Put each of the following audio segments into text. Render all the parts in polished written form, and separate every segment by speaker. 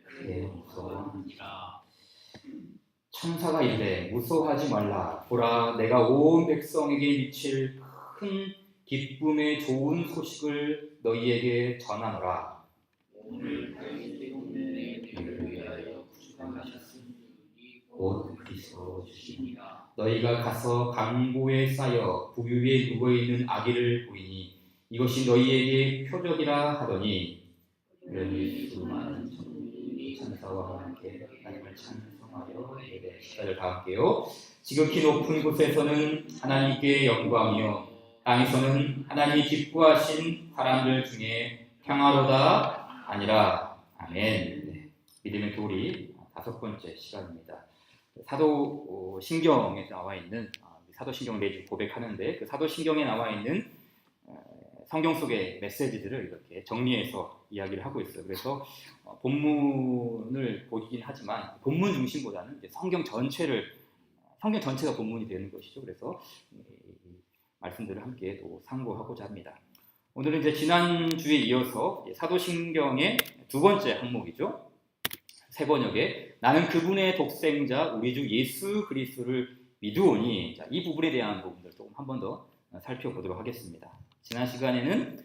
Speaker 1: 그의 무서워하니라. 천사가 이르되 무서워하지 말라. 보라, 내가 온 백성에게 미칠 큰 기쁨의 좋은 소식을 너희에게 전하노라. 오늘 다윗의 동네에 너희를 위하여 구주하셨으니 곧 그리스도 주시니라. 너희가 가서 강보에 쌓여 부유에 누워있는 아기를 보이니 이것이 너희에게 표적이라 하더니 그러니 수많은 천사와 함께 하나님을 찬송하여 예배. 시간을 다 함께요. 지극히 높은 곳에서는 하나님께 영광이요 땅에서는 하나님이 기뻐하신 사람들 중에 평화로다 아니라. 아멘. 네. 믿음의 도리 5번째 시간입니다. 사도신경에 나와 있는, 사도신경을 매주 고백하는데 그 사도신경에 나와 있는 성경 속의 메시지들을 이렇게 정리해서 이야기를 하고 있어요. 그래서 본문을 보긴 하지만 본문 중심보다는 이제 성경 전체가 본문이 되는 것이죠. 그래서 말씀들을 함께 또 상고하고자 합니다. 오늘은 이제 지난주에 이어서 사도신경의 2번째 항목이죠. 새 번역에 나는 그분의 독생자 우리 주 예수 그리스도를 믿으오니, 자, 이 부분에 대한 부분들 조금 한 번 더 살펴보도록 하겠습니다. 지난 시간에는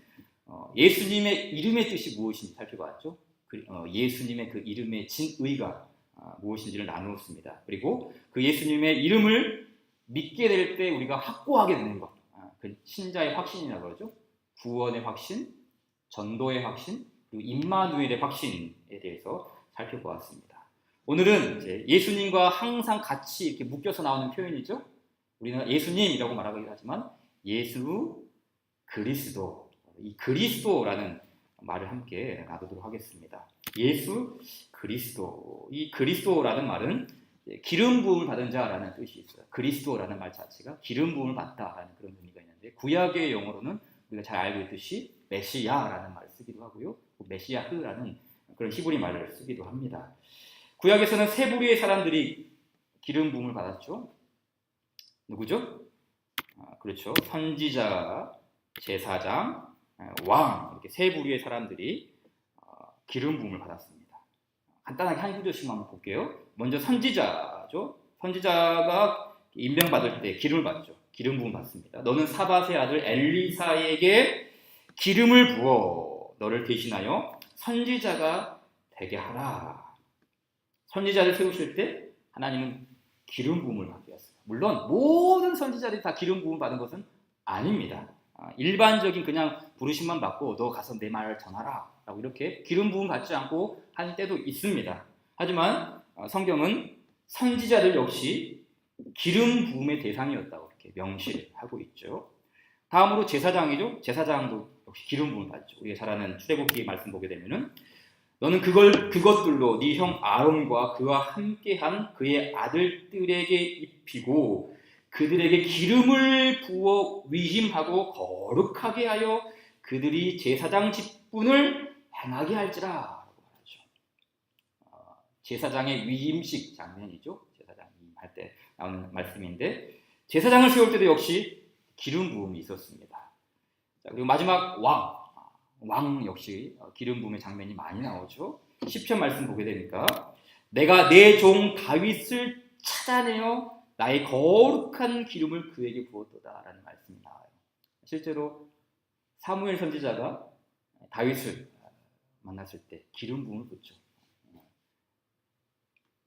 Speaker 1: 예수님의 이름의 뜻이 무엇인지 살펴봤죠. 예수님의 그 이름의 진의가 무엇인지를 나누었습니다. 그리고 그 예수님의 이름을 믿게 될 때 우리가 확고하게 되는 것, 그 신자의 확신이라고 그러죠. 구원의 확신, 전도의 확신, 그리고 임마누엘의 확신에 대해서 살펴보았습니다. 오늘은 이제 예수님과 항상 같이 이렇게 묶여서 나오는 표현이죠. 우리는 예수님이라고 말하기도 하지만 예수 그리스도, 이 그리스도라는 말을 함께 나누도록 하겠습니다. 예수 그리스도, 이 그리스도라는 말은 기름 부음을 받은 자라는 뜻이 있어요. 그리스도라는 말 자체가 기름 부음을 받다라는 그런 의미가 있는데, 구약의 용어로는 우리가 잘 알고 있듯이 메시아라는 말을 쓰기도 하고요, 메시아흐라는 그런 히브리 말을 쓰기도 합니다. 구약에서는 세 부류의 사람들이 기름 부음을 받았죠. 누구죠? 그렇죠. 선지자, 제사장, 왕, 이렇게 세 부류의 사람들이 기름 부음을 받았습니다. 간단하게 한 구절씩만 한번 볼게요. 먼저 선지자죠. 선지자가 임명받을 때 기름을 받죠. 기름 부음 받습니다. 너는 사밧의 아들 엘리사에게 기름을 부어 너를 대신하여 선지자가 되게 하라. 선지자를 세우실 때 하나님은 기름 부음을 받게 했어요. 물론 모든 선지자들이 다 기름 부음 받은 것은 아닙니다. 일반적인 그냥 부르심만 받고 너 가서 내 말을 전하라 라고 이렇게 기름 부음 받지 않고 하는 때도 있습니다. 하지만 성경은 선지자들 역시 기름 부음의 대상이었다고 이렇게 명시를 하고 있죠. 다음으로 제사장이죠. 제사장도 역시 기름 부음을 받죠. 우리가 잘 아는 출애굽기 말씀 보게 되면은 너는 그것들로 네 형 아론과 그와 함께한 그의 아들들에게 입히고 그들에게 기름을 부어 위임하고 거룩하게 하여 그들이 제사장 직분을 행하게 할지라 라고 말하죠. 제사장의 위임식 장면이죠. 제사장 위임할 때 나오는 말씀인데, 제사장을 세울 때도 역시 기름 부음이 있었습니다. 자, 그리고 마지막 왕 역시 기름 부음의 장면이 많이 나오죠. 시편 말씀 보게 되니까 내가 내 종 다윗을 찾아내어 나의 거룩한 기름을 그에게 부었도다라는 말씀이 나와요. 실제로 사무엘 선지자가 다윗을 만났을 때 기름 부음을 붓죠.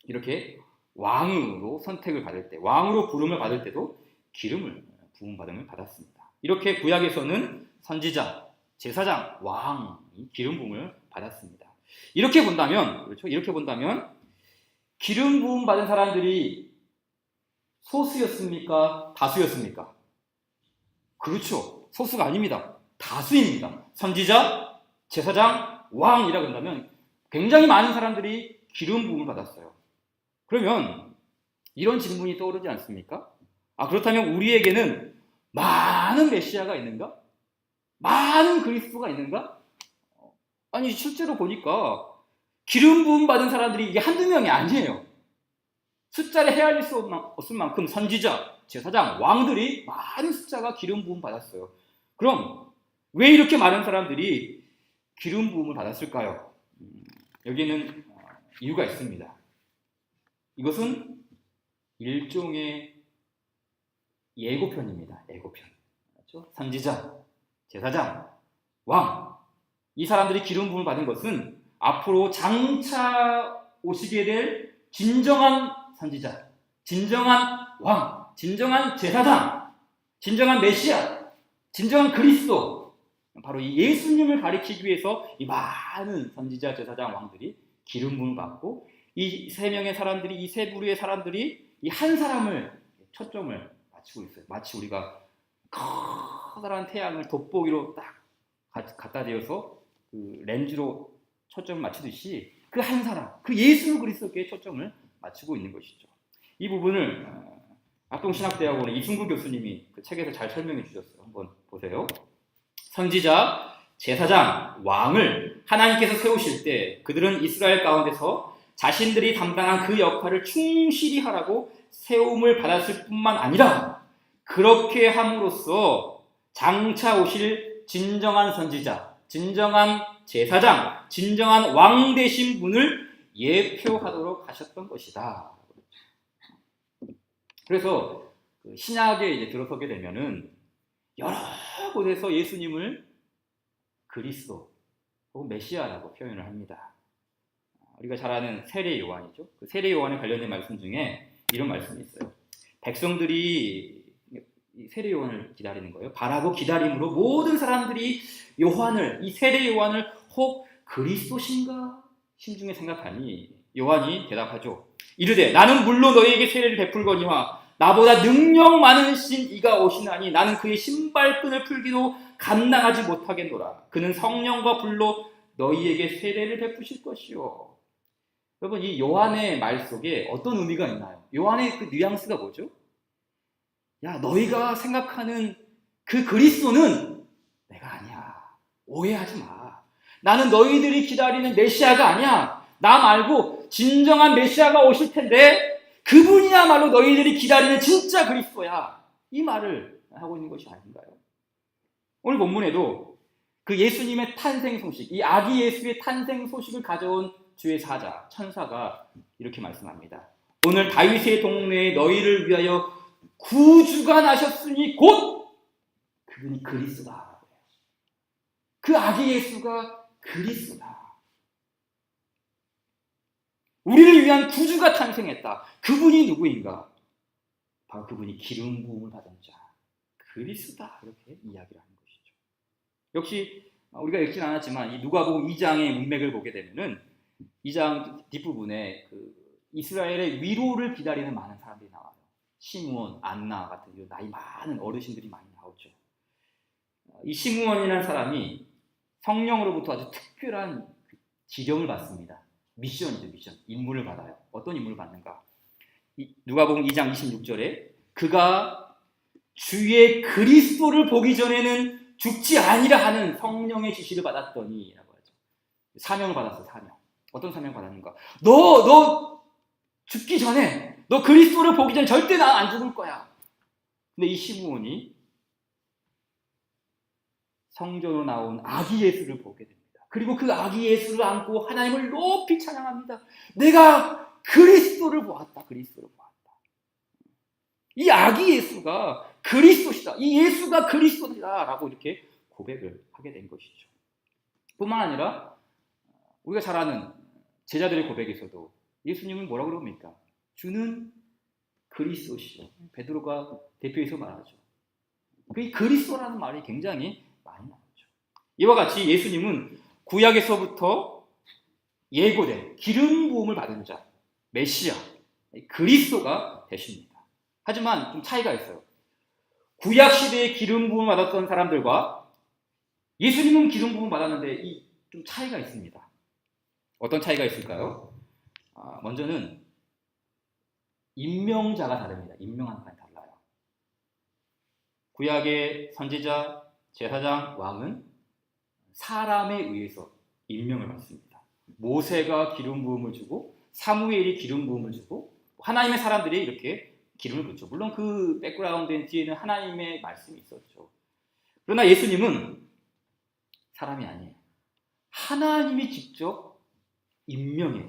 Speaker 1: 이렇게 왕으로 선택을 받을 때, 왕으로 부름을 받을 때도 기름을 부음 받음을 받았습니다. 이렇게 구약에서는 선지자, 제사장, 왕이 기름 부음을 받았습니다. 이렇게 본다면, 그렇죠? 이렇게 본다면 기름 부음 받은 사람들이 소수였습니까? 다수였습니까? 그렇죠. 소수가 아닙니다. 다수입니다. 선지자, 제사장, 왕이라 그런다면 굉장히 많은 사람들이 기름 부음을 받았어요. 그러면 이런 질문이 떠오르지 않습니까? 그렇다면 우리에게는 많은 메시아가 있는가? 많은 그리스도가 있는가? 아니, 실제로 보니까 기름 부음 받은 사람들이 이게 한두 명이 아니에요. 숫자를 헤아릴 수 없을 만큼 선지자, 제사장, 왕들이 많은 숫자가 기름 부음 받았어요. 그럼 왜 이렇게 많은 사람들이 기름 부음을 받았을까요? 여기는 이유가 있습니다. 이것은 일종의 예고편입니다. 예고편. 그렇죠? 선지자, 제사장, 왕. 이 사람들이 기름 부음을 받은 것은 앞으로 장차 오시게 될 진정한 선지자, 진정한 왕, 진정한 제사장, 진정한 메시아, 진정한 그리스도, 바로 이 예수님을 가리키기 위해서 이 많은 선지자, 제사장, 왕들이 기름 부음을 받고, 이 세 명의 사람들이, 이 세 부류의 사람들이 이 한 사람을 초점을 맞추고 있어요. 마치 우리가 커다란 태양을 돋보기로 딱 갖다 대어서 그 렌즈로 초점을 맞추듯이 그 한 사람, 그 예수 그리스도께 초점을 맞추고 있는 것이죠. 이 부분을 악동신학대학원의 이승구 교수님이 그 책에서 잘 설명해 주셨어요. 한번 보세요. 선지자, 제사장, 왕을 하나님께서 세우실 때 그들은 이스라엘 가운데서 자신들이 담당한 그 역할을 충실히 하라고 세움을 받았을 뿐만 아니라 그렇게 함으로써 장차 오실 진정한 선지자, 진정한 제사장, 진정한 왕 되신 분을 예표하도록 하셨던 것이다. 그래서 신약에 이제 들어서게 되면은 여러 곳에서 예수님을 그리스도 혹은 메시아라고 표현을 합니다. 우리가 잘 아는 세례 요한이죠. 그 세례 요한에 관련된 말씀 중에 이런 말씀이 있어요. 백성들이 세례 요한을 기다리는 거예요. 바라고 기다림으로 모든 사람들이 요한을, 이 세례 요한을 혹 그리스도신가 심중에 생각하니 요한이 대답하죠. 이르되 나는 물로 너희에게 세례를 베풀거니와 나보다 능력 많으신 이가 오시나니 나는 그의 신발끈을 풀기도 감당하지 못하겠노라. 그는 성령과 불로 너희에게 세례를 베푸실 것이요. 여러분, 이 요한의 말 속에 어떤 의미가 있나요? 요한의 그 뉘앙스가 뭐죠? 야, 너희가 생각하는 그 그리스도는 내가 아니야. 오해하지 마. 나는 너희들이 기다리는 메시아가 아니야. 나 말고 진정한 메시아가 오실 텐데 그분이야말로 너희들이 기다리는 진짜 그리스도야. 이 말을 하고 있는 것이 아닌가요? 오늘 본문에도 그 예수님의 탄생 소식, 이 아기 예수의 탄생 소식을 가져온 주의 사자, 천사가 이렇게 말씀합니다. 오늘 다윗의 동네에 너희를 위하여 구주가 나셨으니 곧 그분이 그리스도다. 그 아기 예수가 그리스도다. 우리를 위한 구주가 탄생했다. 그분이 누구인가? 바로 그분이 기름 부음을 받은 자, 그리스도다. 이렇게 이야기를 하는 것이죠. 역시 우리가 읽진 않았지만 이 누가복음 2장의 문맥을 보게 되면은 2장 뒷부분에 그 이스라엘의 위로를 기다리는 많은 사람들이 나와요. 시므온, 안나 같은 나이 많은 어르신들이 많이 나오죠. 이 시므온이라는 사람이 성령으로부터 아주 특별한 지령을 받습니다. 미션이죠, 미션. 임무를 받아요. 어떤 임무를 받는가? 누가복음 2장 26절에 그가 주의 그리스도를 보기 전에는 죽지 아니라 하는 성령의 지시를 받았더니 라고 하죠. 사명을 받았어, 사명. 어떤 사명을 받았는가? 너 죽기 전에, 너 그리스도를 보기 전에 절대 나 안 죽을 거야. 근데 이 시므온이 성전으로 나온 아기 예수를 보게 됩니다. 그리고 그 아기 예수를 안고 하나님을 높이 찬양합니다. 내가 그리스도를 보았다. 그리스도를 보았다. 이 아기 예수가 그리스도시다. 이 예수가 그리스도다. 라고 이렇게 고백을 하게 된 것이죠. 뿐만 아니라 우리가 잘 아는 제자들의 고백에서도 예수님은 뭐라고 그럽니까? 주는 그리스도시죠. 베드로가 대표해서 말하죠. 그 그리스도라는 말이 굉장히 많이 나오죠. 이와 같이 예수님은 구약에서부터 예고된 기름 부음을 받은 자, 메시아, 그리스도가 되십니다. 하지만 좀 차이가 있어요. 구약 시대에 기름 부음을 받았던 사람들과 예수님은 기름 부음을 받았는데 이 좀 차이가 있습니다. 어떤 차이가 있을까요? 먼저는 임명자가 다릅니다. 임명하는 게 달라요. 구약의 선지자, 제사장, 왕은 사람에 의해서 임명을 받습니다. 모세가 기름 부음을 주고 사무엘이 기름 부음을 주고 하나님의 사람들이 이렇게 기름을 붓죠. 물론 그 백그라운드 뒤에는 하나님의 말씀이 있었죠. 그러나 예수님은 사람이 아니에요. 하나님이 직접 임명해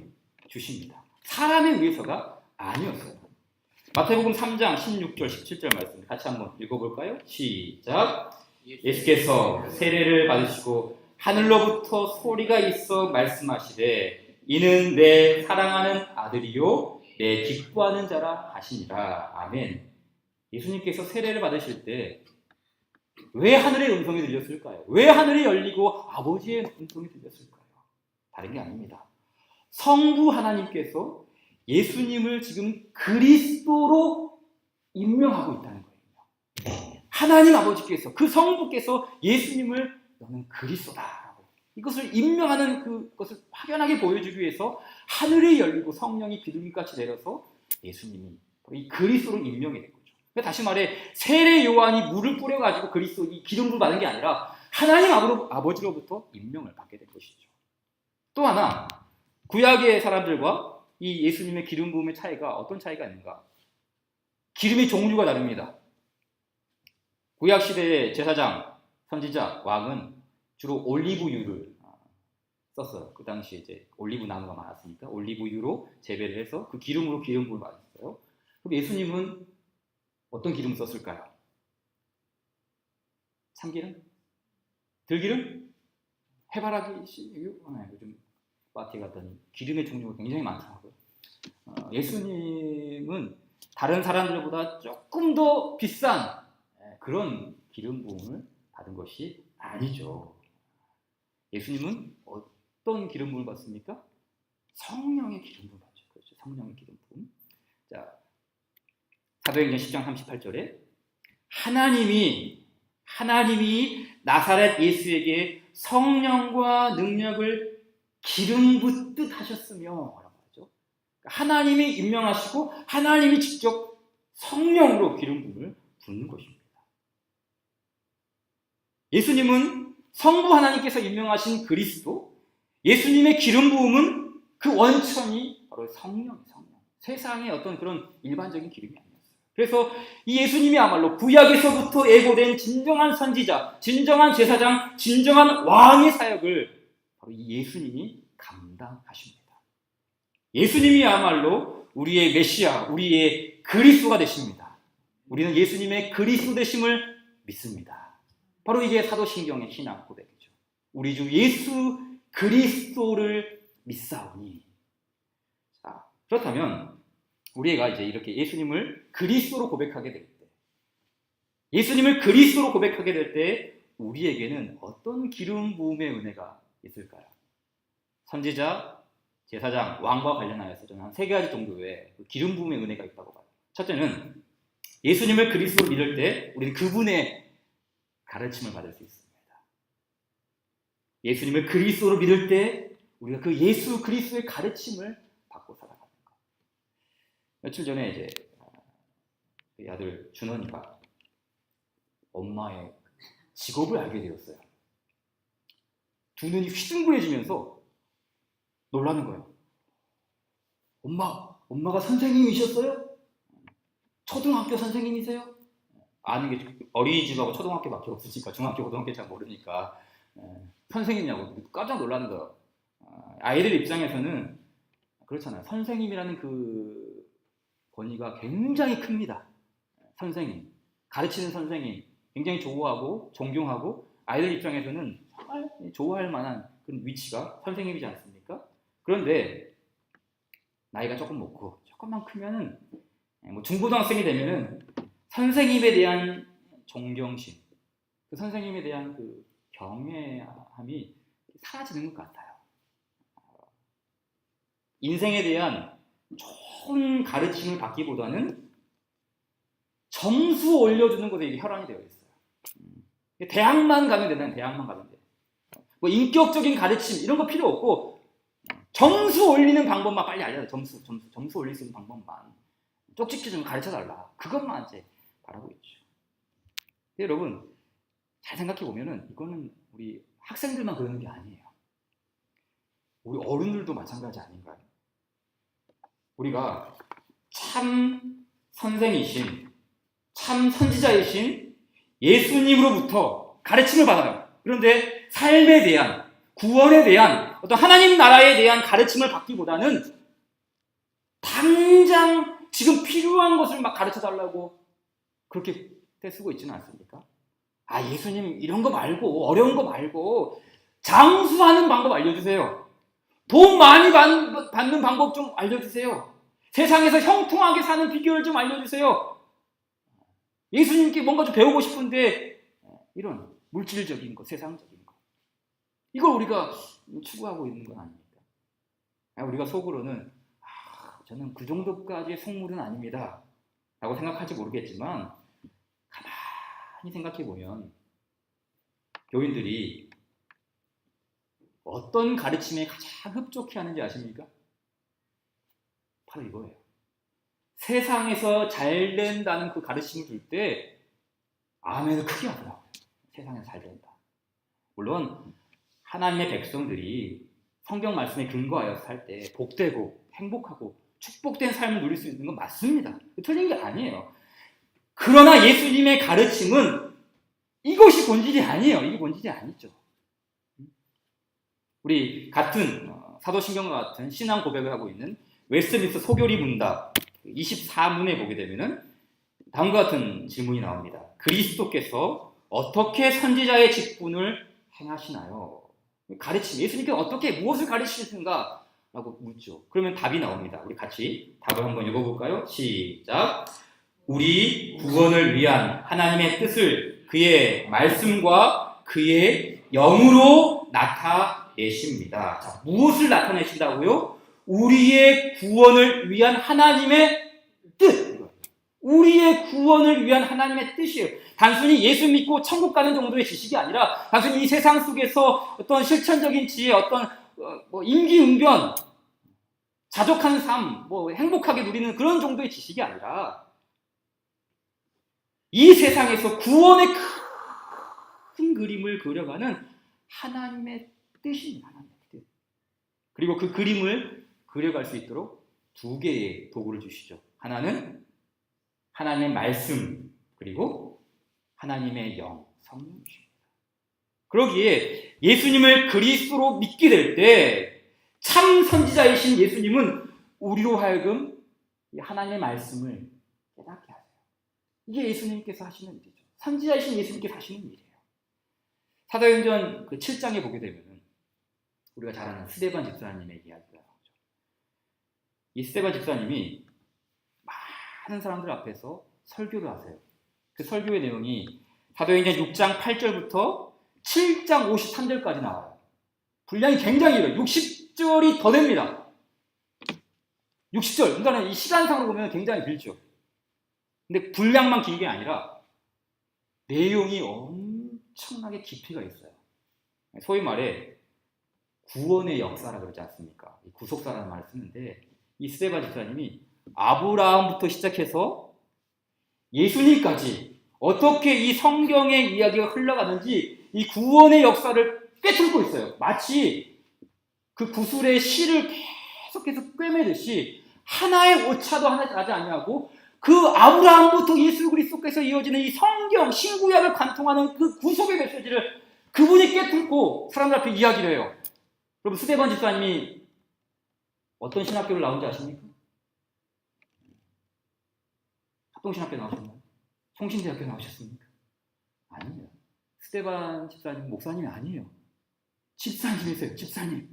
Speaker 1: 주십니다. 사람에 의해서가 아니었어요. 마태복음 3장 16절 17절 말씀 같이 한번 읽어볼까요? 시작. 예수께서 세례를 받으시고 하늘로부터 소리가 있어 말씀하시되 이는 내 사랑하는 아들이요 내 기뻐하는 자라 하시니라. 아멘. 예수님께서 세례를 받으실 때 왜 하늘의 음성이 들렸을까요? 왜 하늘이 열리고 아버지의 음성이 들렸을까요? 다른 게 아닙니다. 성부 하나님께서 예수님을 지금 그리스도로 임명하고 있다는 거예요. 하나님 아버지께서, 그 성부께서 예수님을 너는 그리스도다라고 이것을 임명하는 그것을 확연하게 보여주기 위해서 하늘이 열리고 성령이 비둘기같이 내려서 예수님이 이 그리스도로 임명이 된 거죠. 다시 말해 세례 요한이 물을 뿌려가지고 그리스도 이 기름을 받은 게 아니라 하나님 아버지로부터 임명을 받게 된 것이죠. 또 하나 구약의 사람들과 이 예수님의 기름 부음의 차이가 어떤 차이가 있는가? 기름의 종류가 다릅니다. 구약 시대의 제사장, 선지자, 왕은 주로 올리브유를 썼어요. 그 당시에 이제 올리브 나무가 많았으니까 올리브유로 재배를 해서 그 기름으로 기름 부음을 받았어요. 그럼 예수님은 어떤 기름을 썼을까요? 참기름? 들기름? 해바라기 씨유? 요즘 마트에 갔더니 기름의 종류가 굉장히 많더라고요. 예수님은 다른 사람들보다 조금 더 비싼 그런 기름 부음을 받은 것이 아니죠. 예수님은 어떤 기름 부음을 받습니까? 성령의 기름 부음을 받죠. 그렇죠. 성령의 기름 부음. 자, 사도행전 10장 38절에 하나님이 나사렛 예수에게 성령과 능력을 기름 붓듯 하셨으며 라고 하죠. 하나님이 임명하시고 하나님이 직접 성령으로 기름 부음을 붓는 것입니다. 예수님은 성부 하나님께서 임명하신 그리스도, 예수님의 기름 부음은 그 원천이 바로 성령. 세상의 어떤 그런 일반적인 기름이 아니었어요. 그래서 이 예수님이야말로 구약에서부터 예고된 진정한 선지자, 진정한 제사장, 진정한 왕의 사역을 바로 이 예수님이 감당하십니다. 예수님이야말로 우리의 메시아, 우리의 그리스도가 되십니다. 우리는 예수님의 그리스도 되심을 믿습니다. 바로 이게 사도신경의 신앙 고백이죠. 우리 주 예수 그리스도를 믿사오니. 자, 그렇다면 우리가 이제 이렇게 예수님을 그리스도로 고백하게 될 때, 예수님을 그리스도로 고백하게 될 때 우리에게는 어떤 기름 부음의 은혜가 있을까요? 선지자, 제사장, 왕과 관련하여서 저는 한 3가지 정도의 기름 부음의 은혜가 있다고 봐요. 첫째는 예수님을 그리스도로 믿을 때 우리는 그분의 가르침을 받을 수 있습니다. 예수님을 그리스도로 믿을 때 우리가 그 예수 그리스도의 가르침을 받고 살아갑니다. 며칠 전에 이제 아들 준원이가 엄마의 직업을 알게 되었어요. 두 눈이 휘둥그레지면서 놀라는 거예요. 엄마가 선생님이셨어요? 초등학교 선생님이세요? 아는 게 어린이집하고 초등학교밖에 없으니까 중학교, 고등학교 잘 모르니까 선생님이냐고 깜짝 놀라는 거예요. 아이들 입장에서는 그렇잖아요. 선생님이라는 그 권위가 굉장히 큽니다. 선생님, 가르치는 선생님 굉장히 좋아하고 존경하고 아이들 입장에서는 정말 좋아할 만한 그런 위치가 선생님이지 않습니까? 그런데 나이가 조금 먹고 조금만 크면은 중고등학생이 되면은 선생님에 대한 존경심, 그 선생님에 대한 그 경외함이 사라지는 것 같아요. 인생에 대한 좋은 가르침을 받기보다는 점수 올려주는 것에 이게 혈안이 되어 있어요. 대학만 가면 된다면 대학만 가면 돼. 인격적인 가르침 이런 거 필요 없고 점수 올리는 방법만 빨리 알려줘. 점수 올릴 수 있는 방법만 쪽집게 좀 가르쳐달라. 그것만 이제 바라고 있죠. 근데 여러분 잘 생각해 보면은 이거는 우리 학생들만 그러는 게 아니에요. 우리 어른들도 마찬가지 아닌가요? 우리가 참 선생이신, 참 선지자이신 예수님으로부터 가르침을 받아요. 그런데 삶에 대한, 구원에 대한 어떤 하나님 나라에 대한 가르침을 받기보다는 당장 지금 필요한 것을 막 가르쳐 달라고 그렇게 떼쓰고 있지는 않습니까? 예수님 이런 거 말고 어려운 거 말고 장수하는 방법 알려주세요. 돈 많이 받는 방법 좀 알려주세요. 세상에서 형통하게 사는 비결 좀 알려주세요. 예수님께 뭔가 좀 배우고 싶은데 이런 물질적인 거, 세상적인 거 이걸 우리가 추구하고 있는 건 아닙니까? 우리가 속으로는 저는 그 정도까지의 속물은 아닙니다 라고 생각할지 모르겠지만 가만히 생각해보면 교인들이 어떤 가르침에 가장 흡족해 하는지 아십니까? 바로 이거예요. 세상에서 잘 된다는 그 가르침을 줄 때 아멘을 크게 하더라고요. 세상에서 잘 된다. 물론 하나님의 백성들이 성경 말씀에 근거하여 살 때 복되고 행복하고 축복된 삶을 누릴 수 있는 건 맞습니다. 틀린 게 아니에요. 그러나 예수님의 가르침은 이것이 본질이 아니에요. 이게 본질이 아니죠. 우리 같은 사도신경과 같은 신앙 고백을 하고 있는 웨스트민스터 소교리 문답 24문에 보게 되면은 다음과 같은 질문이 나옵니다. 그리스도께서 어떻게 선지자의 직분을 행하시나요? 가르침, 예수님께서 어떻게 무엇을 가르치시는가? 라고 묻죠. 그러면 답이 나옵니다. 우리 같이 답을 한번 읽어볼까요? 시작. 우리 구원을 위한 하나님의 뜻을 그의 말씀과 그의 영으로 나타내십니다. 자, 무엇을 나타내신다고요? 우리의 구원을 위한 하나님의 뜻. 우리의 구원을 위한 하나님의 뜻이에요. 단순히 예수 믿고 천국 가는 정도의 지식이 아니라 단순히 이 세상 속에서 어떤 실천적인 지혜, 어떤 임기응변, 자족한 삶, 행복하게 누리는 그런 정도의 지식이 아니라 이 세상에서 구원의 큰 그림을 그려가는 하나님의 뜻입니다. 하나님의 뜻. 그리고 그 그림을 그려갈 수 있도록 두 개의 도구를 주시죠. 하나는 하나님의 말씀, 그리고 하나님의 영, 성령이십니다. 그러기에 예수님을 그리스도로 믿게 될 때 참 선지자이신 예수님은 우리로 하여금 하나님의 말씀을 깨닫게 하세요. 이게 예수님께서 하시는 일이죠. 선지자이신 예수님께서 하시는 일이에요. 사도행전 그 7장에 보게 되면 우리가 잘 아는 스데반 집사님의 이야기가 나오죠. 이 스데반 집사님이 많은 사람들 앞에서 설교를 하세요. 그 설교의 내용이 사도행전 6장 8절부터 7장 53절까지 나와요. 분량이 굉장히 길어요. 60절이 더 됩니다. 60절. 그러니까 이 시간상으로 보면 굉장히 길죠. 근데 분량만 긴 게 아니라 내용이 엄청나게 깊이가 있어요. 소위 말해 구원의 역사라 그러지 않습니까? 구속사라는 말을 쓰는데 이 스데반 집사님이 아브라함부터 시작해서 예수님까지 어떻게 이 성경의 이야기가 흘러가는지 이 구원의 역사를 꿰뚫고 있어요. 마치 그 구슬의 실을 계속해서 꿰매듯이 하나의 오차도 하지 아니하고 그 아브라함부터 예수 그리스도께서 이어지는 이 성경 신구약을 관통하는 그 구속의 메시지를 그분이 꿰뚫고 사람들 앞에 이야기를 해요. 여러분 스데반 집사님이 어떤 신학교를 나온지 아십니까? 합동신학교 나오셨나요? 성신대학교 나오셨습니까? 아니에요. 스데반 집사님 목사님이 아니에요. 집사님이세요. 집사님.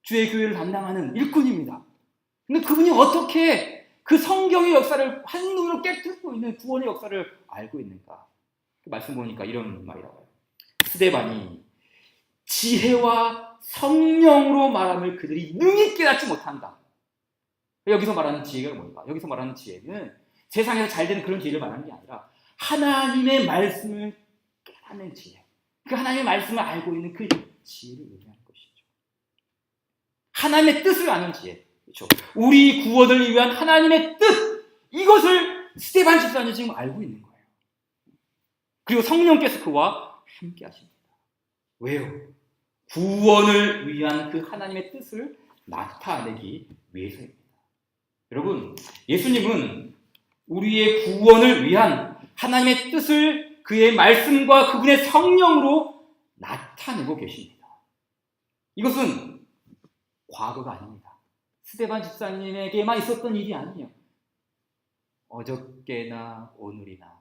Speaker 1: 주의 교회를 담당하는 일꾼입니다. 근데 그분이 어떻게 그 성경의 역사를 한눈으로 깨뚫고 있는 구원의 역사를 알고 있는가? 그 말씀 보니까 이런 말이 나와요. 스데반이 지혜와 성령으로 말함을 그들이 능히 깨닫지 못한다. 여기서 말하는 지혜가 뭔가? 여기서 말하는 지혜는 세상에서 잘 되는 그런 지혜를 말하는 게 아니라 하나님의 말씀을 깨닫는 지혜. 그 하나님의 말씀을 알고 있는 그 지혜를 얘기하는 것이죠. 하나님의 뜻을 아는 지혜. 그렇죠. 우리 구원을 위한 하나님의 뜻. 이것을 스데반 집사님이 지금 알고 있는 거예요. 그리고 성령께서 그와 함께 하십니다. 왜요? 구원을 위한 그 하나님의 뜻을 나타내기 위해서입니다. 여러분, 예수님은 우리의 구원을 위한 하나님의 뜻을 그의 말씀과 그분의 성령으로 나타내고 계십니다. 이것은 과거가 아닙니다. 스데반 집사님에게만 있었던 일이 아니에요. 어저께나 오늘이나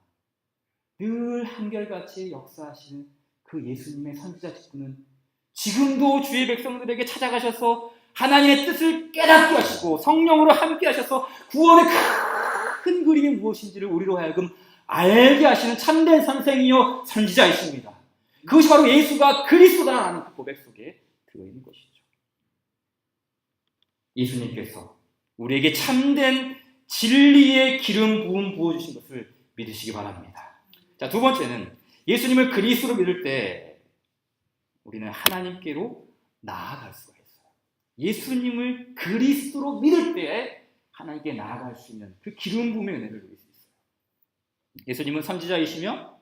Speaker 1: 늘 한결같이 역사하시는 그 예수님의 선지자 직분은 지금도 주의 백성들에게 찾아가셔서 하나님의 뜻을 깨닫게 하시고 성령으로 함께 하셔서 구원의 큰 그림이 무엇인지를 우리로 하여금 알게 하시는 참된 선생이요 선지자이십니다. 그것이 바로 예수가 그리스도다라는 그 고백 속에 들어있는 것이죠. 예수님께서 우리에게 참된 진리의 기름 부음 부어주신 것을 믿으시기 바랍니다. 자, 두 번째는 예수님을 그리스도로 믿을 때 우리는 하나님께로 나아갈 수가 있어요. 예수님을 그리스도로 믿을 때에 하나님께 나아갈 수 있는 그 기름 부음의 은혜를 누릴 수 있어요. 예수님은 선지자이시며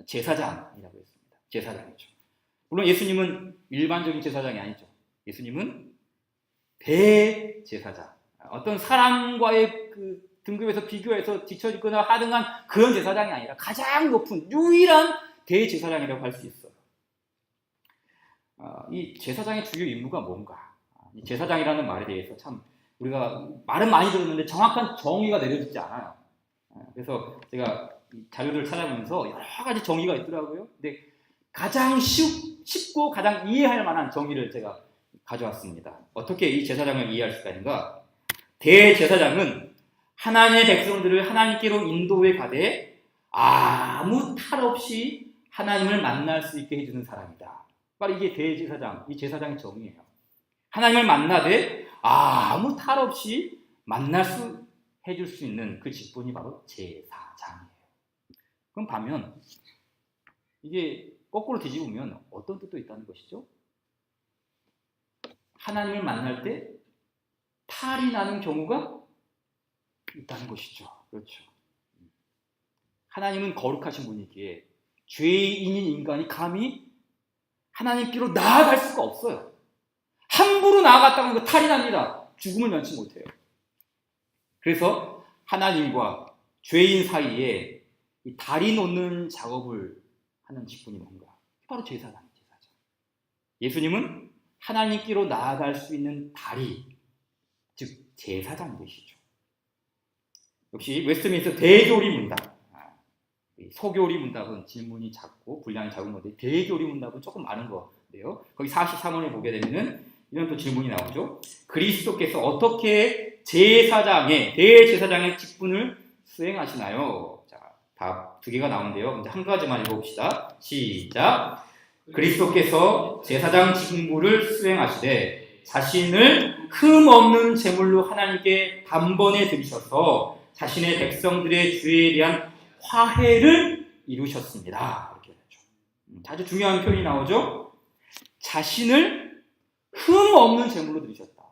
Speaker 1: 제사장이라고 했습니다. 제사장이죠. 물론 예수님은 일반적인 제사장이 아니죠. 예수님은 대제사장. 어떤 사람과의 그 등급에서 비교해서 뒤처지거나 하등한 그런 제사장이 아니라 가장 높은 유일한 대제사장이라고 할 수 있어요. 이 제사장의 주요 임무가 뭔가? 이 제사장이라는 말에 대해서 참 우리가 말은 많이 들었는데 정확한 정의가 내려지지 않아요. 그래서 제가 자료를 찾아보면서 여러 가지 정의가 있더라고요. 근데 가장 쉽고 가장 이해할 만한 정의를 제가 가져왔습니다. 어떻게 이 제사장을 이해할 수가 있는가? 대제사장은 하나님의 백성들을 하나님께로 인도해 가되 아무 탈 없이 하나님을 만날 수 있게 해주는 사람이다. 바로 이게 대제사장, 이 제사장의 정의예요. 하나님을 만나되 아무 탈 없이 해줄 수 있는 그 직분이 바로 제사장이에요. 그럼 반면 이게 거꾸로 뒤집으면 어떤 뜻도 있다는 것이죠? 하나님을 만날 때 탈이 나는 경우가 있다는 것이죠. 그렇죠. 하나님은 거룩하신 분이기에 죄인인 인간이 감히 하나님께로 나아갈 수가 없어요. 함부로 나아갔다는 거 탈이 납니다. 죽음을 면치 못해요. 그래서 하나님과 죄인 사이에 이 다리 놓는 작업을 하는 직분이 뭔가? 바로 제사장이에요. 제사장. 예수님은 하나님께로 나아갈 수 있는 다리, 즉 제사장 되시죠. 역시 웨스트민스터 대교리 문답. 소교리 문답은 질문이 작고 분량이 작은 건데 대교리 문답은 조금 많은 건데요. 거기 43원에 보게 되면은 이런 또 질문이 나오죠. 그리스도께서 어떻게 대제사장의 직분을 수행하시나요? 자, 답 두 개가 나오는데요. 이제 한 가지만 읽어봅시다. 시작. 그리스도께서 제사장 직무를 수행하시되 자신을 흠 없는 제물로 하나님께 단번에 드리셔서 자신의 백성들의 죄에 대한 화해를 이루셨습니다. 이렇게 되죠. 아주 중요한 표현이 나오죠. 자신을 흠 없는 제물로 드리셨다.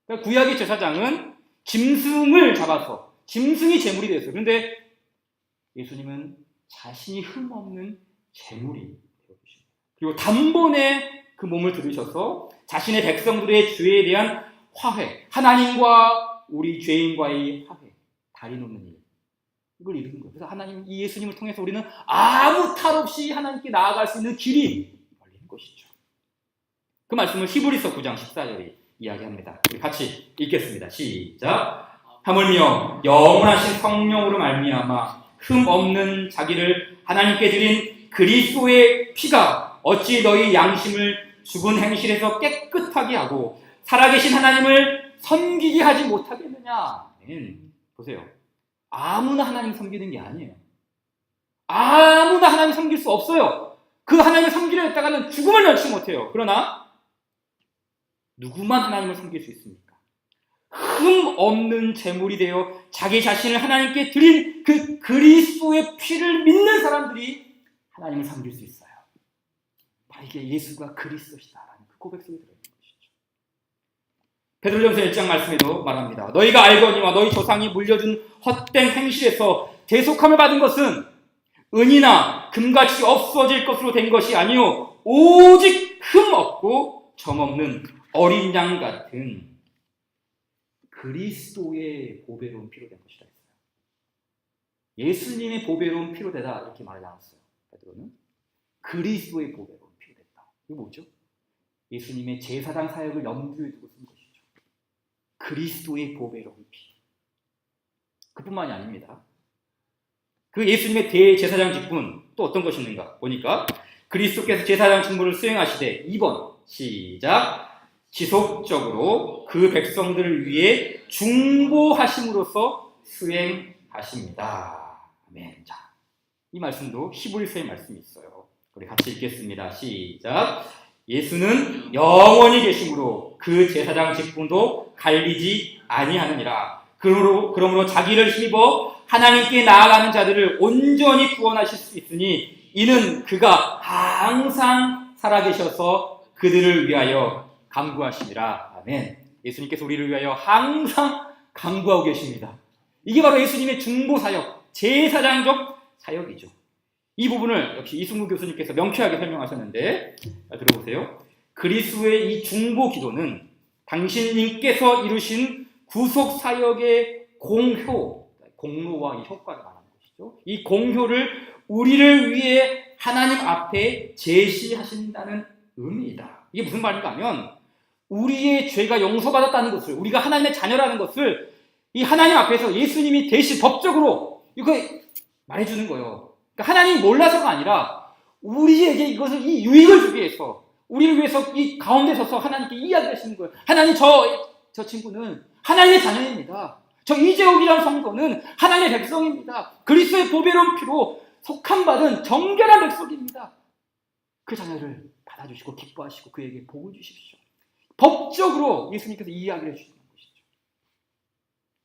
Speaker 1: 그러니까 구약의 제사장은 짐승을 잡아서 짐승이 제물이 됐어요. 그런데 예수님은 자신이 흠 없는 제물이 되어 계십니다. 그리고 단번에 그 몸을 들으셔서 자신의 백성들의 죄에 대한 화해, 하나님과 우리 죄인과의 화해, 다리 놓는 일, 이걸 이루는 거예요. 그래서 하나님, 이 예수님을 통해서 우리는 아무 탈 없이 하나님께 나아갈 수 있는 길이 열리는 것이죠. 그 말씀을 히브리서 9장 14절이 이야기합니다. 우리 같이 읽겠습니다. 시작. 하물며 영원하신 성령으로 말미암아 흠 없는 자기를 하나님께 드린 그리스도의 피가 어찌 너희 양심을 죽은 행실에서 깨끗하게 하고 살아계신 하나님을 섬기게 하지 못하겠느냐. 보세요. 아무나 하나님 섬기는 게 아니에요. 아무나 하나님 섬길 수 없어요. 그 하나님을 섬기려 했다가는 죽음을 면치 못해요. 그러나 누구만 하나님을 섬길 수 있습니까? 흠 없는 제물이 되어 자기 자신을 하나님께 드린 그 그리스도의 피를 믿는 사람들이 하나님을 섬길 수 있어요. 바로 이게 예수가 그리스도시다라는 그 고백 속에 들어있는 것이죠. 베드로전서 1장 말씀에도 말합니다. 너희가 알거니와 너희 조상이 물려준 헛된 행실에서 대속함을 받은 것은 은이나 금같이 없어질 것으로 된 것이 아니요 오직 흠 없고 점 없는 어린 양 같은 그리스도의 보배로운 피로 된 것이라 했어요. 예수님의 보배로운 피로 되다 이렇게 말하지 않았어요. 베드로는 그리스도의 보배로운 피로 됐다. 이거 뭐죠? 예수님의 제사장 사역을 염두에 두고 쓴 것이죠. 그리스도의 보배로운 피. 그뿐만이 아닙니다. 그 예수님의 대제사장 직분 또 어떤 것이 있는가 보니까 그리스도께서 제사장 직분을 수행하시되 2번 시작 지속적으로 그 백성들을 위해 중보하심으로써 수행하십니다. 아멘. 자, 이 말씀도 히브리서의 말씀이 있어요. 우리 같이 읽겠습니다. 시작. 예수는 영원히 계심으로 그 제사장 직분도 갈리지 아니하느니라. 그러므로 자기를 힘입어 하나님께 나아가는 자들을 온전히 구원하실 수 있으니 이는 그가 항상 살아계셔서 그들을 위하여 간구하시니라. 아멘. 예수님께서 우리를 위하여 항상 간구하고 계십니다. 이게 바로 예수님의 중보사역, 제사장적 사역이죠. 이 부분을 역시 이승우 교수님께서 명쾌하게 설명하셨는데, 들어보세요. 그리스도의 이 중보 기도는 당신님께서 이루신 구속 사역의 공로와 이 효과를 말하는 것이죠. 이 공효를 우리를 위해 하나님 앞에 제시하신다는 의미이다. 이게 무슨 말인가 하면 우리의 죄가 용서받았다는 것을, 우리가 하나님의 자녀라는 것을 이 하나님 앞에서 예수님이 대신 법적으로 이거 말해주는 거예요. 그러니까 하나님이 몰라서가 아니라 우리에게 이것을 이 유익을 주기 위해서 우리를 위해서 이 가운데 서서 하나님께 이야기하시는 거예요. 하나님 저 친구는 하나님의 자녀입니다. 저 이재옥이라는 성도는 하나님의 백성입니다. 그리스도의 보배로운 피로 속함받은 정결한 백성입니다. 그 자녀를 받아주시고 기뻐하시고 그에게 복을 주십시오. 법적으로 예수님께서 이야기를 해주시는 것이죠.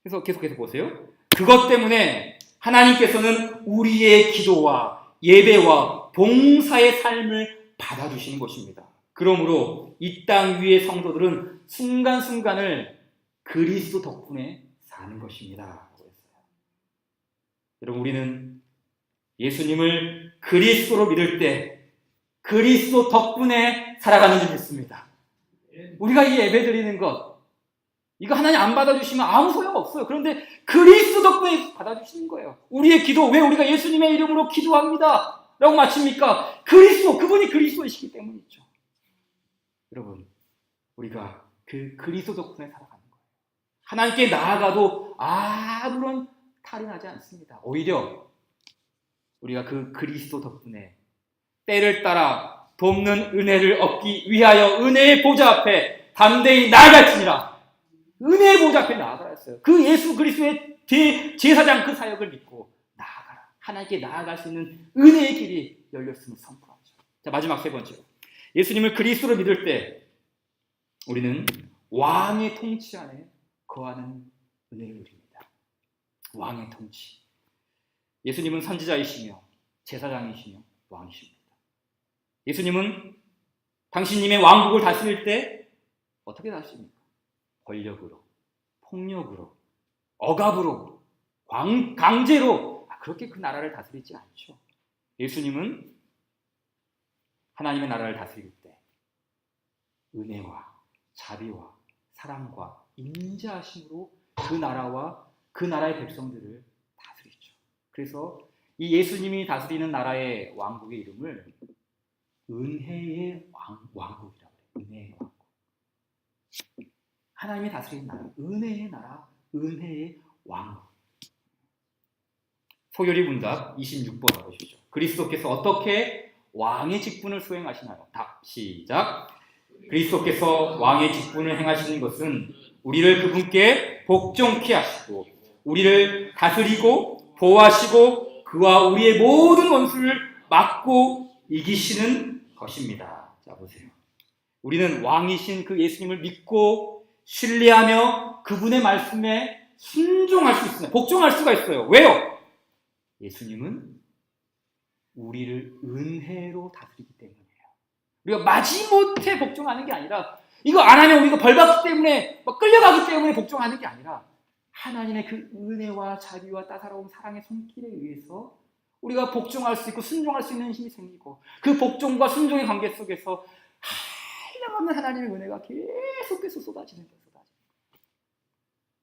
Speaker 1: 그래서 계속해서 보세요. 그것 때문에 하나님께서는 우리의 기도와 예배와 봉사의 삶을 받아주시는 것입니다. 그러므로 이 땅 위의 성도들은 순간순간을 그리스도 덕분에 사는 것입니다. 여러분, 우리는 예수님을 그리스도로 믿을 때 그리스도 덕분에 살아가는 줄 믿습니다. 우리가 이 예배 드리는 것, 이거 하나님 안 받아주시면 아무 소용 없어요. 그런데 그리스도 덕분에 받아주시는 거예요. 우리의 기도, 왜 우리가 예수님의 이름으로 기도합니다 라고 마칩니까? 그리스도, 그분이 그리스도이시기 때문이죠. 여러분, 우리가 그 그리스도 덕분에 살아가는 거예요. 하나님께 나아가도 아무런 탈이 나지 않습니다. 오히려 우리가 그 그리스도 덕분에 때를 따라 돕는 은혜를 얻기 위하여 은혜의 보좌 앞에 담대히 나아갈지니라. 은혜의 보좌 앞에 나아가라 했어요. 그 예수 그리스도의 제사장 그 사역을 믿고 나아가라. 하나님께 나아갈 수 있는 은혜의 길이 열렸음을 선포하죠. 자, 마지막 세 번째로, 예수님을 그리스도로 믿을 때 우리는 왕의 통치 안에 거하는 은혜를 누립니다. 왕의 통치. 예수님은 선지자이시며 제사장이시며 왕이십니다. 예수님은 당신님의 왕국을 다스릴 때 어떻게 다스립니까? 권력으로, 폭력으로, 억압으로, 강제로 그렇게 그 나라를 다스리지 않죠. 예수님은 하나님의 나라를 다스릴 때 은혜와 자비와 사랑과 인자하심으로 그 나라와 그 나라의 백성들을 다스리죠. 그래서 이 예수님이 다스리는 나라의 왕국의 이름을 은혜의 왕국이라고 해요. 은혜의 왕국. 하나님이 다스리는 나라, 은혜의 나라, 은혜의 왕국. 소결이 문답 26번 보시죠. 그리스도께서 어떻게 왕의 직분을 수행하시나요? 답, 시작. 그리스도께서 왕의 직분을 행하시는 것은 우리를 그분께 복종케 하시고 우리를 다스리고 보호하시고 그와 우리의 모든 원수를 막고 이기시는 것입니다. 자, 보세요. 우리는 왕이신 그 예수님을 믿고 신뢰하며 그분의 말씀에 순종할 수 있습니다. 복종할 수가 있어요. 왜요? 예수님은 우리를 은혜로 다스리기 때문이에요. 우리가 마지못해 복종하는 게 아니라, 이거 안 하면 우리가 벌받기 때문에 끌려가기 때문에 복종하는 게 아니라 하나님의 그 은혜와 자비와 따사로운 사랑의 손길에 의해서 우리가 복종할 수 있고 순종할 수 있는 힘이 생기고, 그 복종과 순종의 관계 속에서 한량없는 하나님의 은혜가 계속해서 쏟아지는 거예요.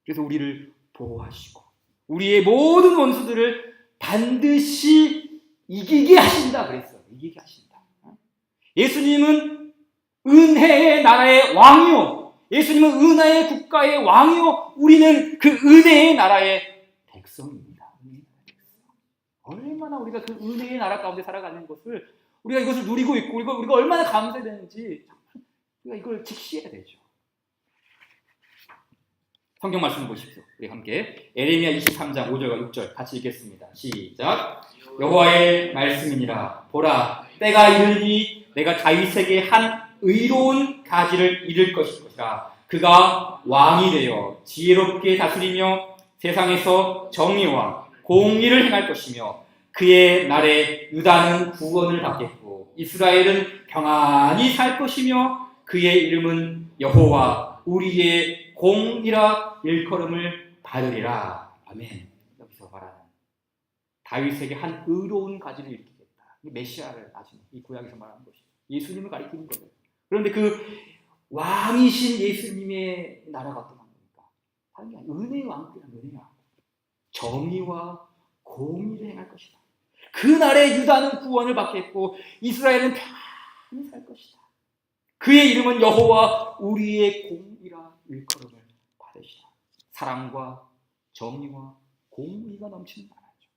Speaker 1: 그래서 우리를 보호하시고 우리의 모든 원수들을 반드시 이기게 하신다 그랬어요. 이기게 하신다. 예수님은 은혜의 나라의 왕이요, 예수님은 은혜의 국가의 왕이요, 우리는 그 은혜의 나라의 백성입니다. 얼마나 우리가 그 은혜의 나라 가운데 살아가는 것을, 우리가 이것을 누리고 있고 우리가 얼마나 감사되는지 우리가 이걸 직시해야 되죠. 성경 말씀을 보십시오. 우리 함께 에레미야 23장 5절과 6절 같이 읽겠습니다. 시작. 여호와의 말씀이니라. 보라, 때가 이르니 내가 다윗에게 한 의로운 가지를 이룰 것이라. 그가 왕이 되어 지혜롭게 다스리며 세상에서 정의와 공의를 행할 것이며 그의 날에 유다는 구원을 받겠고 이스라엘은 평안히 살 것이며 그의 이름은 여호와 우리의 공이라 일컬음을 받으리라. 아멘. 여기서 말하는 다윗에게 한 의로운 가지를 일으키겠다. 메시아를 나중에 이 구약에서 말하는 것이죠. 예수님을 가리키는 거예요. 그런데 그 왕이신 예수님의 나라가 어떤 겁니까? 다른 게 아니라 은혜의 왕국이란 은혜의 왕국. 정의와 공의를 행할 것이다. 그날에 유다는 구원을 받겠고 이스라엘은 평안히 살 것이다. 그의 이름은 여호와 우리의 공이라 일컬음을 받으시라. 사랑과 정의와 공의가 넘치는 나라죠.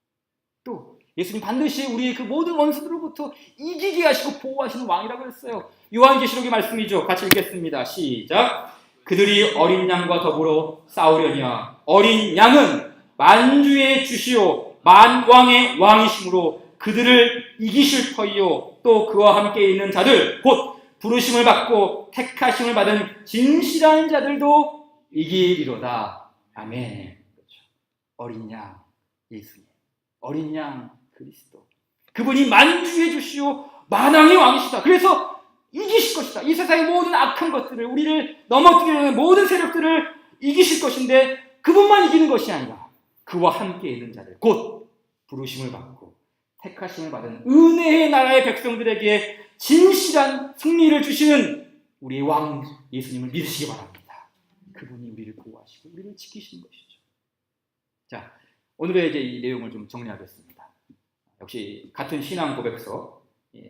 Speaker 1: 또 예수님 반드시 우리의 그 모든 원수들로부터 이기게 하시고 보호하시는 왕이라고 했어요. 요한계시록의 말씀이죠. 같이 읽겠습니다. 시작. 그들이 어린 양과 더불어 싸우려니와 어린 양은 만주의 주시오 만왕의 왕이심으로 그들을 이기실 터이요 또 그와 함께 있는 자들 곧 부르심을 받고 택하심을 받은 진실한 자들도 이기리로다. 아멘. 그렇죠. 어린 양 예수님, 어린 양 그리스도, 그분이 만주의 주시오 만왕의 왕이시다. 그래서 이기실 것이다. 이 세상의 모든 악한 것들을, 우리를 넘어뜨리려는 모든 세력들을 이기실 것인데 그분만 이기는 것이 아니라 그와 함께 있는 자들 곧 부르심을 받고 택하심을 받은 은혜의 나라의 백성들에게 진실한 승리를 주시는 우리의 왕 예수님을 믿으시기 바랍니다. 그분이 우리를 보호하시고 우리를 지키시는 것이죠. 자, 오늘의 이제 이 내용을 좀 정리하겠습니다. 역시 같은 신앙 고백서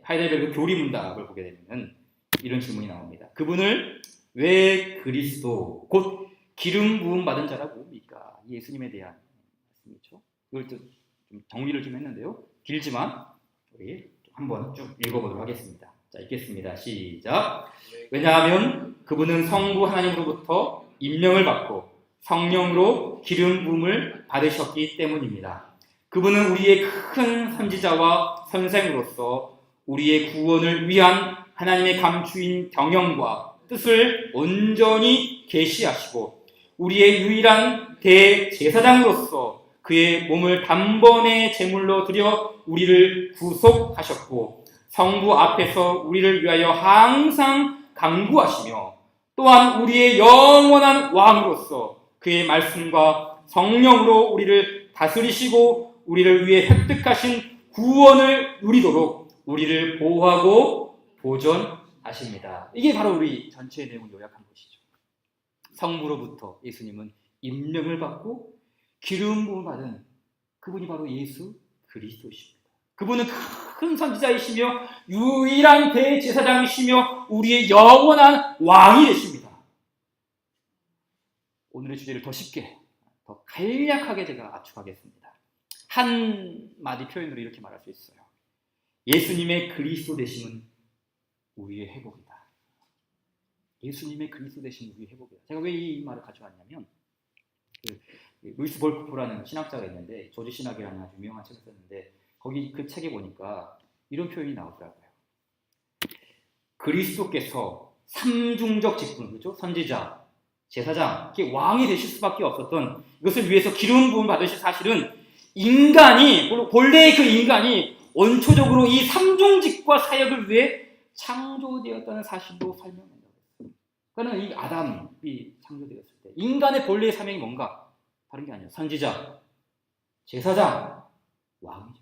Speaker 1: 하이델베르그 교리문답을 보게 되면 이런 질문이 나옵니다. 그분을 왜 그리스도 곧 기름 부음 받은 자라고 봅니까? 예수님에 대한 말씀이죠. 이걸 좀 정리를 좀 했는데요. 길지만 우리 한번 쭉 읽어보도록 하겠습니다. 자, 읽겠습니다. 시작. 왜냐하면 그분은 성부 하나님으로부터 임명을 받고 성령으로 기름 부음을 받으셨기 때문입니다. 그분은 우리의 큰 선지자와 선생으로서 우리의 구원을 위한 하나님의 감추인 경영과 뜻을 온전히 계시하시고 우리의 유일한 대제사장으로서 그의 몸을 단번에 제물로 드려 우리를 구속하셨고 성부 앞에서 우리를 위하여 항상 강구하시며 또한 우리의 영원한 왕으로서 그의 말씀과 성령으로 우리를 다스리시고 우리를 위해 획득하신 구원을 누리도록 우리를 보호하고 보존하십니다. 이게 바로 우리 전체의 내용을 요약한 것이죠. 성부로부터 예수님은 임명을 받고 기름 부음을 받은 그분이 바로 예수 그리스도십니다. 그분은 큰 선지자이시며 유일한 대제사장이시며 우리의 영원한 왕이 되십니다. 오늘의 주제를 더 쉽게, 더 간략하게 제가 압축하겠습니다. 한 마디 표현으로 이렇게 말할 수 있어요. 예수님의 그리스도 되심은 우리의 회복이다. 예수님의 그리스도 되심은 우리의 회복이다. 제가 왜 이 말을 가져왔냐면 루이스 볼크프라는 신학자가 있는데 조지 신학이라는 아주 유명한 책을 썼는데 거기 그 책에 보니까 이런 표현이 나오더라고요. 그리스도께서 삼중적 직분, 그렇죠? 선지자, 제사장, 이렇게 왕이 되실 수밖에 없었던 이것을 위해서 기름 부음 받으실 사실은 인간이, 본래의 그 인간이 원초적으로 이 삼중직과 사역을 위해 창조되었다는 사실도 설명한다고 했어요. 그러니까 이 아담이 창조되었을 때 인간의 본래의 사명이 뭔가? 다른 게 아니에요. 선지자, 제사장, 왕이죠.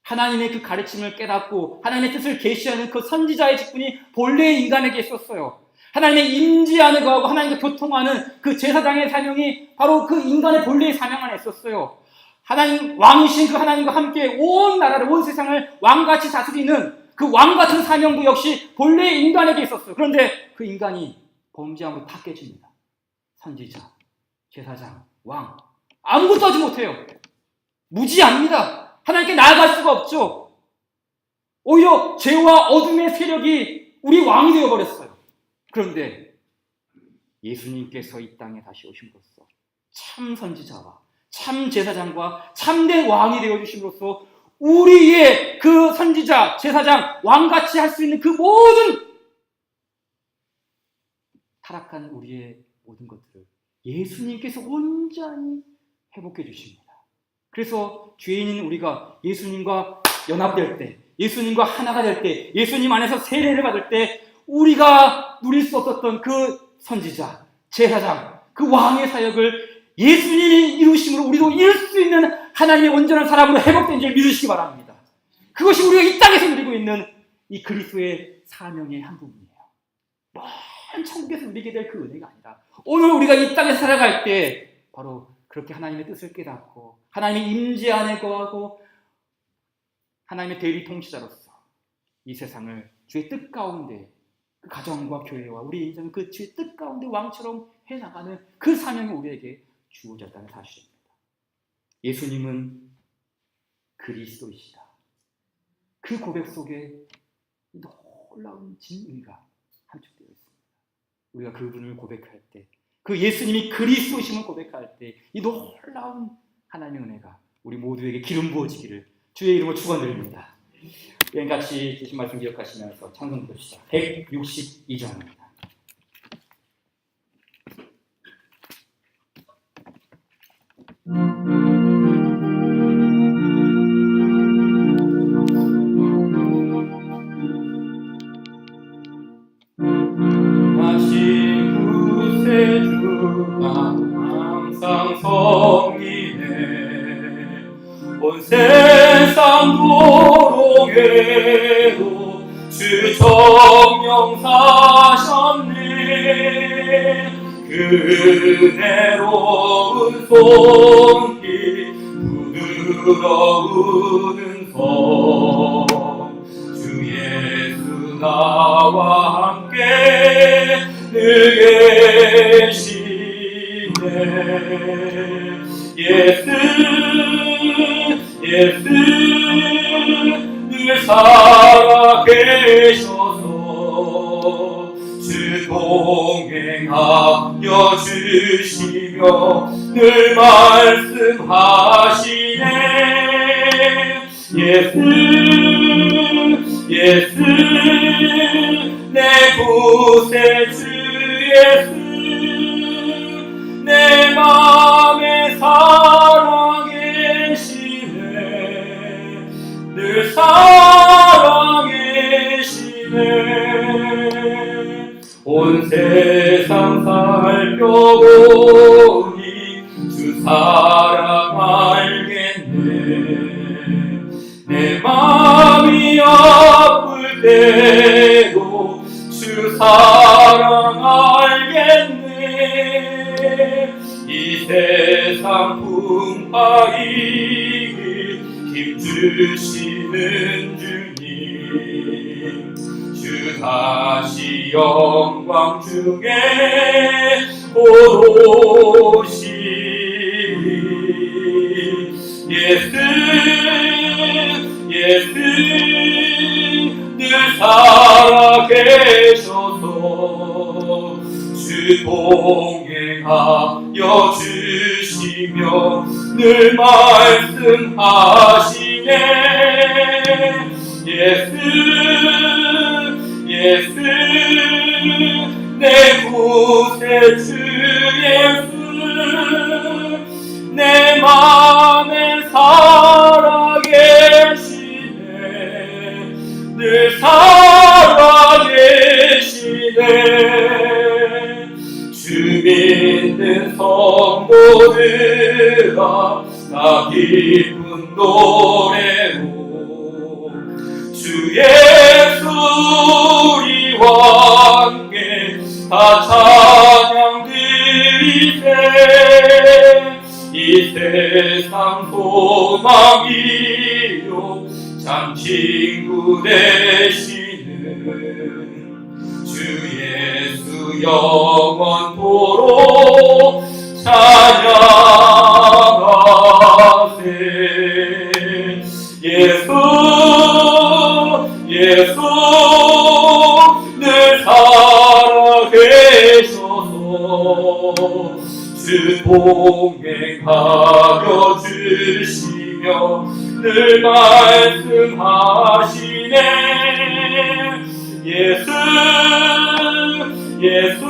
Speaker 1: 하나님의 그 가르침을 깨닫고 하나님의 뜻을 계시하는 그 선지자의 직분이 본래의 인간에게 있었어요. 하나님의 임재 안에 거하고 하나님과 교통하는 그 제사장의 사명이 바로 그 인간의 본래의 사명 안에 있었어요. 하나님 왕이신 그 하나님과 함께 온 나라를, 온 세상을 왕같이 다스리는 그 왕 같은 사명도 역시 본래 인간에게 있었어요. 그런데 그 인간이 범죄함으로 다 깨집니다. 선지자, 제사장, 왕 아무것도 하지 못해요. 무지합니다. 하나님께 나아갈 수가 없죠. 오히려 죄와 어둠의 세력이 우리 왕이 되어버렸어요. 그런데 예수님께서 이 땅에 다시 오심으로써 참 선지자와 참 제사장과 참된 왕이 되어주심으로써 우리의 그 선지자, 제사장, 왕같이 할 수 있는 그 모든 타락한 우리의 모든 것들을 예수님께서 온전히 회복해 주십니다. 그래서 죄인인 우리가 예수님과 연합될 때, 예수님과 하나가 될 때, 예수님 안에서 세례를 받을 때 우리가 누릴 수 없었던 그 선지자, 제사장, 그 왕의 사역을 예수님이 이루심으로 우리도 이룰 수 있는 하나님의 온전한 사람으로 회복된 줄 믿으시기 바랍니다. 그것이 우리가 이 땅에서 누리고 있는 이 그리스도의 사명의 한 부분이에요. 먼 천국에서 누리게 될 그 은혜가 아니라 오늘 우리가 이 땅에 살아갈 때 바로 그렇게 하나님의 뜻을 깨닫고 하나님의 임재 안에 거하고 하나님의 대리 통치자로서 이 세상을 주의 뜻 가운데 그 가정과 교회와 우리 인생을 그 주의 뜻 가운데 왕처럼 해나가는 그 사명이 우리에게 주어졌다는 사실입니다. 예수님은 그리스도이시다. 그 고백 속에 놀라운 진리가 함축되어 있습니다. 우리가 그분을 고백할 때, 그 예수님이 그리스도이심을 고백할 때 이 놀라운 하나님의 은혜가 우리 모두에게 기름 부어지기를 주의 이름으로 축원드립니다. 같이 주신 말씀 기억하시면서 찬송 부르시다. 162장입니다.
Speaker 2: 항상 섬기네 온 세상 도롱에도 주 정령 사셨네 그 은혜로운 손길 부드러운 음성 주 예수 나와 함께 늘 계시네 예수 늘 살아계셔서 주 동행하여 주시며 늘 말씀하시네 예수 내 구세주 예수 내 맘에 살아계시네 늘 살아계시네 온 세상 살펴보니 주 사랑 알겠네 내 맘이 아플 때도 주 사랑 알겠네 이 세상 풍파이길 힘주시는 주님 주 다시 영광 중에 오시리 예수 늘 살아계셔서 주 동행하여 주시며 늘 말씀하시네 예수 내 구세주 예수 내 맘에 살아계시네 늘 살아계시네 주 믿는 성도들아 나 기쁜 노래로 주 예수 우리와 함께 다 찬양 드리세 이 세상 소망이요 참 친구 되시는 주 예수 영원토록 찬양하세. 예수 예수 늘 살아계셔서 주 동행하여 주시며 늘 말씀하시네. 예수 예수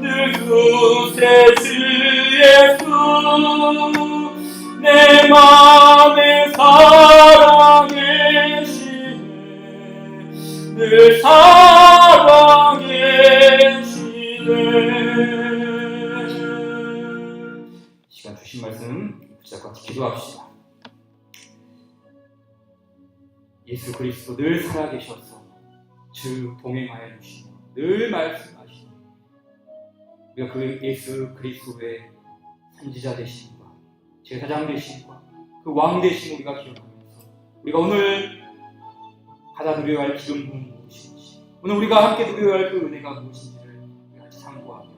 Speaker 2: 늘 구세주 예수 내 맘에 살아계시네. 늘 살아계시네.
Speaker 1: 시간 주신 말씀 붙잡고 같이 기도합시다. 예수 그리스도 늘 살아계셔서 주 동행하여 주시며 늘 말씀하시니 우리가 그 예수 그리스도의 선지자 되심과 제사장 되심과 그 왕 되심 우리가 기억하면서 우리가 오늘 받아 누려야 할 기름 부음이 무엇인지 오늘 우리가 함께 누려야 할 그 은혜가 무엇인지를 같이 참고하며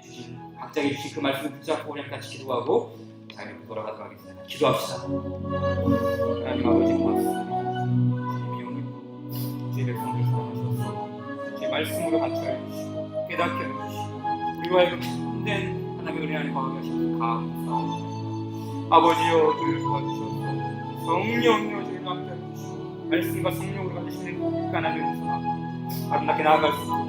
Speaker 1: 주신 각자에게 주신 그 말씀을 붙잡고 우리 같이 기도하고 자리로 돌아가도록 하겠습니다. 기도합시다. 하나님 아버지 고맙습니다. 주님이 오늘 주의 백성들 사랑하셔서 주의 말씀으로 관찰해 주시고 깨닫게 해주시고 우리와 하여금 참된 하나님의 은혜 안에 거하게 하시고 감사합니다. 아버지여 저희를 도와주셔서 성령이여 저희를 함께 해주시고 말씀과 성령으로 가지시는 하나님의 은혜가 아름답게 나아갈 수 있도록